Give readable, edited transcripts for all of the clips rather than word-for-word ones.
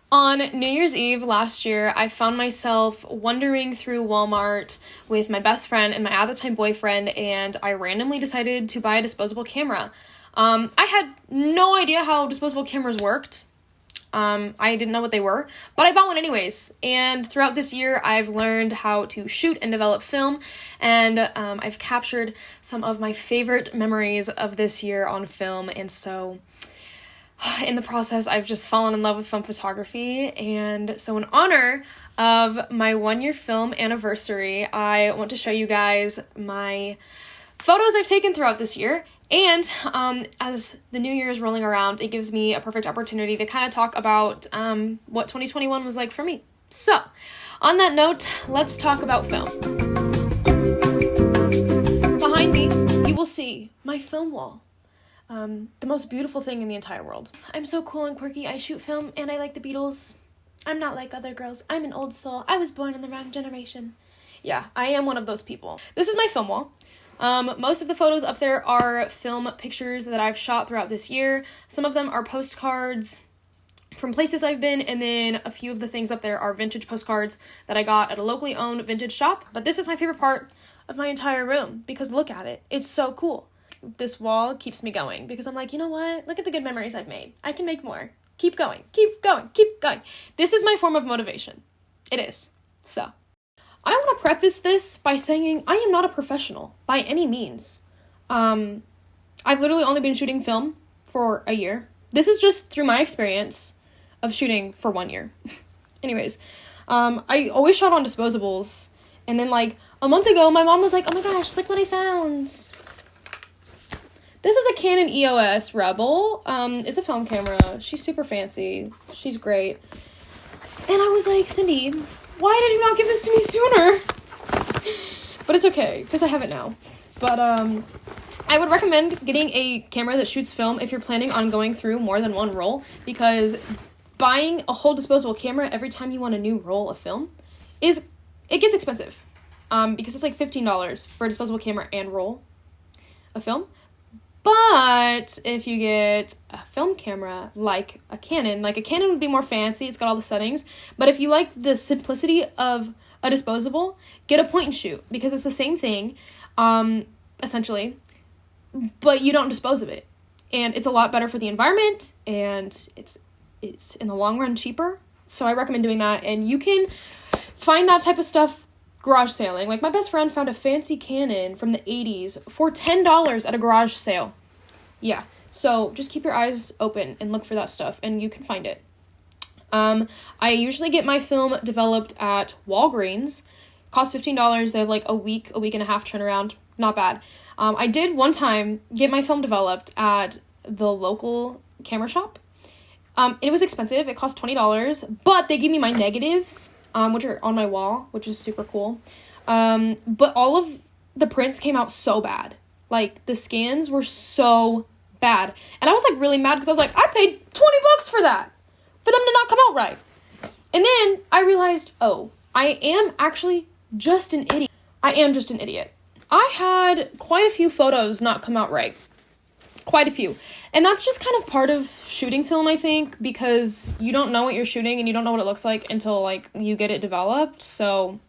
On New Year's Eve last year, I found myself wandering through Walmart with my best friend and my at-the-time boyfriend, and I randomly decided to buy a disposable camera. I had no idea how disposable cameras worked. I didn't know what they were, but I bought one anyways. And throughout this year, I've learned how to shoot and develop film, and I've captured some of my favorite memories of this year on film, and so in the process, I've just fallen in love with film photography. And so in honor of my 1-year film anniversary, I want to show you guys my photos I've taken throughout this year. And as the new year is rolling around, it gives me a perfect opportunity to kind of talk about what 2021 was like for me. So on that note, let's talk about film. Behind me, you will see my film wall. The most beautiful thing in the entire world. I'm so cool and quirky. I shoot film and I like the Beatles. I'm not like other girls. I'm an old soul. I was born in the wrong generation. Yeah, I am one of those people. This is my film wall. Most of the photos up there are film pictures that I've shot throughout this year. Some of them are postcards from places I've been, and then a few of the things up there are vintage postcards that I got at a locally owned vintage shop. But this is my favorite part of my entire room because look at it. It's so cool. This wall keeps me going because I'm like, you know what? Look at the good memories I've made. I can make more. Keep going, keep going, keep going. This is my form of motivation. It is. So, I want to preface this by saying I am not a professional by any means. I've literally only been shooting film for a year. This is just through my experience of shooting for 1 year. Anyways, I always shot on disposables. And then like a month ago, my mom was like, oh my gosh, look what I found. This is a Canon EOS Rebel. It's a film camera. She's super fancy. She's great. And I was like, Cindy, why did you not give this to me sooner? But it's okay, because I have it now. But I would recommend getting a camera that shoots film if you're planning on going through more than one roll, because buying a whole disposable camera every time you want a new roll of film it gets expensive. Because it's like $15 for a disposable camera and roll of film. But if you get a film camera like a Canon would be more fancy, it's got all the settings. But if you like the simplicity of a disposable, get a point and shoot because it's the same thing, essentially, but you don't dispose of it. And it's a lot better for the environment, and it's in the long run cheaper. So I recommend doing that. And you can find that type of stuff garage sailing. Like my best friend found a fancy Canon from the 80s for $10 at a garage sale. Yeah, so just keep your eyes open and look for that stuff and you can find it. I usually get my film developed at Walgreens. Costs $15. They have like a week and a half turnaround. Not bad. I did one time get my film developed at the local camera shop. It was expensive. It cost $20, but they gave me my negatives, which are on my wall, which is super cool. But all of the prints came out so bad. Like, the scans were so bad. And I was, like, really mad because I was like, I paid $20 for that. For them to not come out right. And then I realized, oh, I am actually just an idiot. I am just an idiot. I had quite a few photos not come out right. Quite a few. And that's just kind of part of shooting film, I think, because you don't know what you're shooting and you don't know what it looks like until, like, you get it developed. So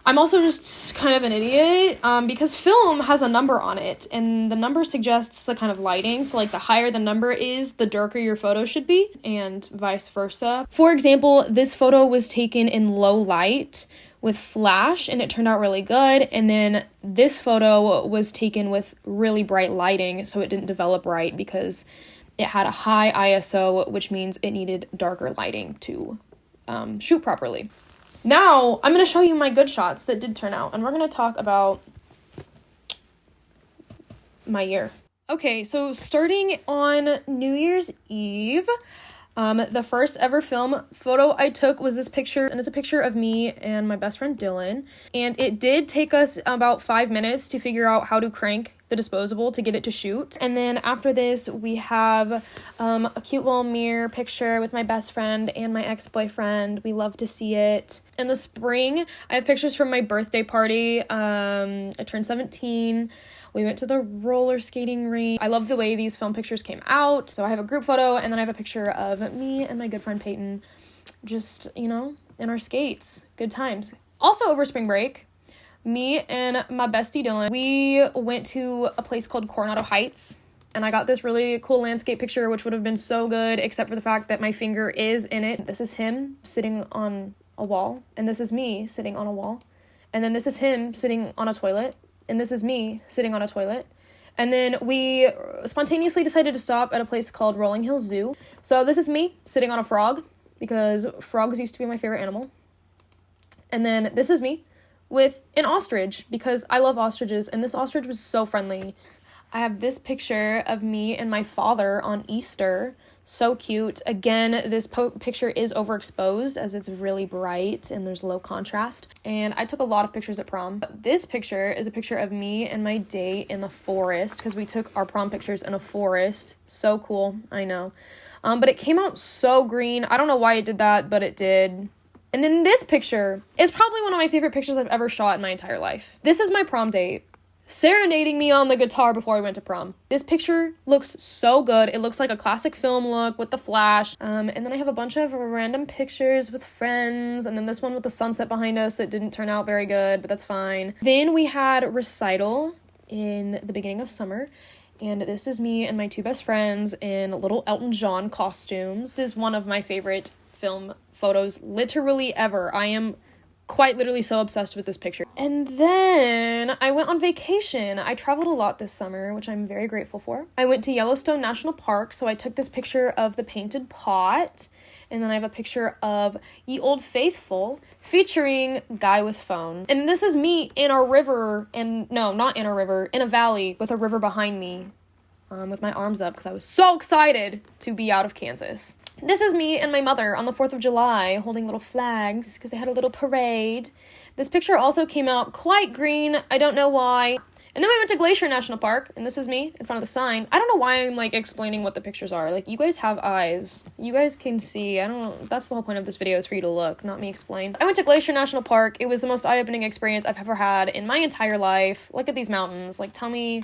I'm also just kind of an idiot because film has a number on it, and the number suggests the kind of lighting. So, like, the higher the number is, the darker your photo should be, and vice versa. For example, this photo was taken in low light with flash, and it turned out really good. And then this photo was taken with really bright lighting, so it didn't develop right because it had a high ISO, which means it needed darker lighting to shoot properly. Now, I'm going to show you my good shots that did turn out, and we're going to talk about my year. Okay, so starting on New Year's Eve, the first ever film photo I took was this picture, and it's a picture of me and my best friend Dylan, and it did take us about 5 minutes to figure out how to crank the disposable to get it to shoot. And then after this, we have a cute little mirror picture with my best friend and my ex-boyfriend. We love to see it. In the spring, I have pictures from my birthday party. I turned 17. We went to the roller skating rink. I love the way these film pictures came out. So I have a group photo, and then I have a picture of me and my good friend Peyton, just, you know, in our skates. Good times. Also over spring break, me and my bestie Dylan, we went to a place called Coronado Heights, and I got this really cool landscape picture, which would have been so good, except for the fact that my finger is in it. This is him sitting on a wall, and this is me sitting on a wall, and then this is him sitting on a toilet, and this is me sitting on a toilet. And then we spontaneously decided to stop at a place called Rolling Hills Zoo. So this is me sitting on a frog, because frogs used to be my favorite animal. And then this is me with an ostrich, because I love ostriches, and this ostrich was so friendly. I have this picture of me and my father on Easter. So cute. Again, this picture is overexposed as it's really bright and there's low contrast. And I took a lot of pictures at prom. But this picture is a picture of me and my date in the forest, because we took our prom pictures in a forest. So cool, I know. But it came out so green. I don't know why it did that, but it did. And then this picture is probably one of my favorite pictures I've ever shot in my entire life. This is my prom date serenading me on the guitar before I went to prom. This picture looks so good. It looks like a classic film look with the flash. And then I have a bunch of random pictures with friends, and then this one with the sunset behind us that didn't turn out very good, but that's fine. Then we had recital in the beginning of summer, and this is me and my two best friends in little Elton John costumes. This is one of my favorite film photos literally ever. I am quite literally so obsessed with this picture. And then I went on vacation. I traveled a lot this summer, which I'm very grateful for. I went to Yellowstone National Park, so I took this picture of the painted pot, and then I have a picture of Ye Old Faithful featuring Guy with Phone. And this is me in a river, and no, not in a river, in a valley with a river behind me, with my arms up because I was so excited to be out of Kansas. This is me and my mother on the 4th of July holding little flags because they had a little parade. This picture also came out quite green. I don't know why. And then we went to Glacier National Park, and this is me in front of the sign. I don't know why I'm, like, explaining what the pictures are. Like, you guys have eyes. You guys can see. I don't know. That's the whole point of this video, is for you to look, not me explain. I went to Glacier National Park. It was the most eye-opening experience I've ever had in my entire life. Look at these mountains. Like, tell me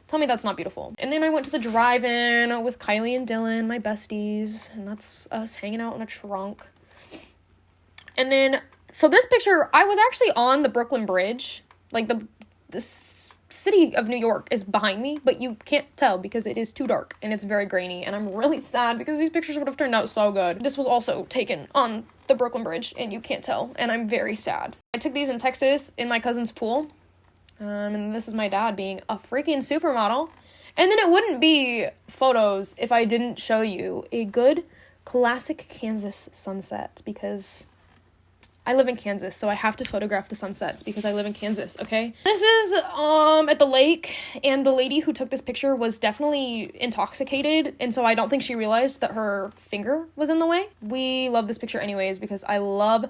that's not beautiful. And then I went to the drive-in with Kylie and Dylan, my besties, and that's us hanging out in a trunk. And then, so this picture, I was actually on the Brooklyn Bridge. Like, the city of New York is behind me, but you can't tell because it is too dark and it's very grainy, and I'm really sad because these pictures would have turned out so good. This was also taken on the Brooklyn Bridge, and you can't tell, and I'm very sad. I took these in Texas in my cousin's pool. And this is my dad being a freaking supermodel. And then it wouldn't be photos if I didn't show you a good classic Kansas sunset, because I live in Kansas, so I have to photograph the sunsets because I live in Kansas, okay? This is at the lake, and the lady who took this picture was definitely intoxicated, and so I don't think she realized that her finger was in the way. We love this picture anyways because I love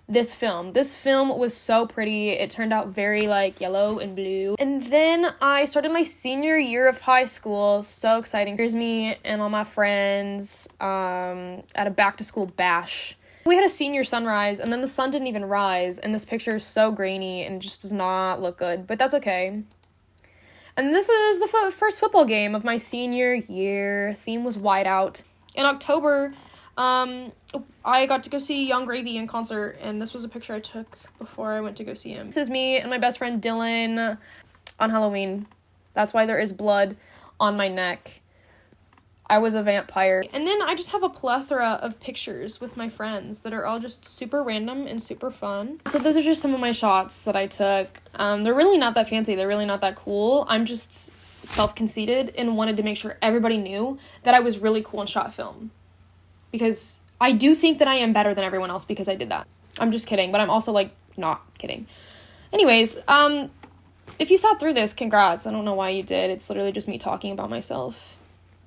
this film. This film was so pretty. It turned out very, like, yellow and blue. And then I started my senior year of high school. So exciting. Here's me and all my friends at a back-to-school bash. We had a senior sunrise, and then the sun didn't even rise, and this picture is so grainy and just does not look good, but that's okay. And this was the first football game of my senior year. Theme was whiteout. In October, I got to go see Young Gravy in concert, and this was a picture I took before I went to go see him. This is me and my best friend Dylan on Halloween. That's why there is blood on my neck. I was a vampire. And then I just have a plethora of pictures with my friends that are all just super random and super fun. So those are just some of my shots that I took. They're really not that fancy. They're really not that cool. I'm just self-conceited and wanted to make sure everybody knew that I was really cool in shot film. Because I do think that I am better than everyone else because I did that. I'm just kidding, but I'm also, like, not kidding. Anyways, if you sat through this, congrats. I don't know why you did. It's literally just me talking about myself.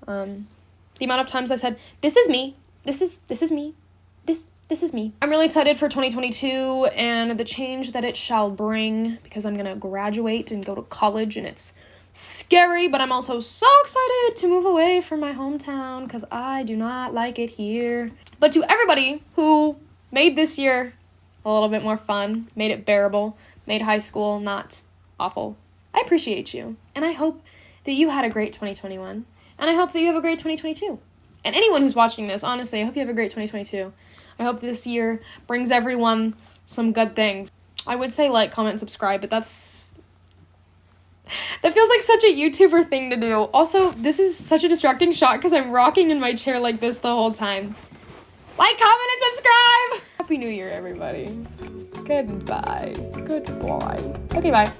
The amount of times I said, this is me. This is me. This is me. I'm really excited for 2022 and the change that it shall bring, because I'm gonna graduate and go to college, and it's scary, but I'm also so excited to move away from my hometown because I do not like it here. But to everybody who made this year a little bit more fun, made it bearable, made high school not awful, I appreciate you. And I hope that you had a great 2021. And I hope that you have a great 2022. And anyone who's watching this, honestly, I hope you have a great 2022. I hope this year brings everyone some good things. I would say like, comment, subscribe, but that feels like such a YouTuber thing to do. Also, this is such a distracting shot because I'm rocking in my chair like this the whole time. Like, comment, and subscribe! Happy New Year, everybody. Goodbye. Goodbye. Okay, bye.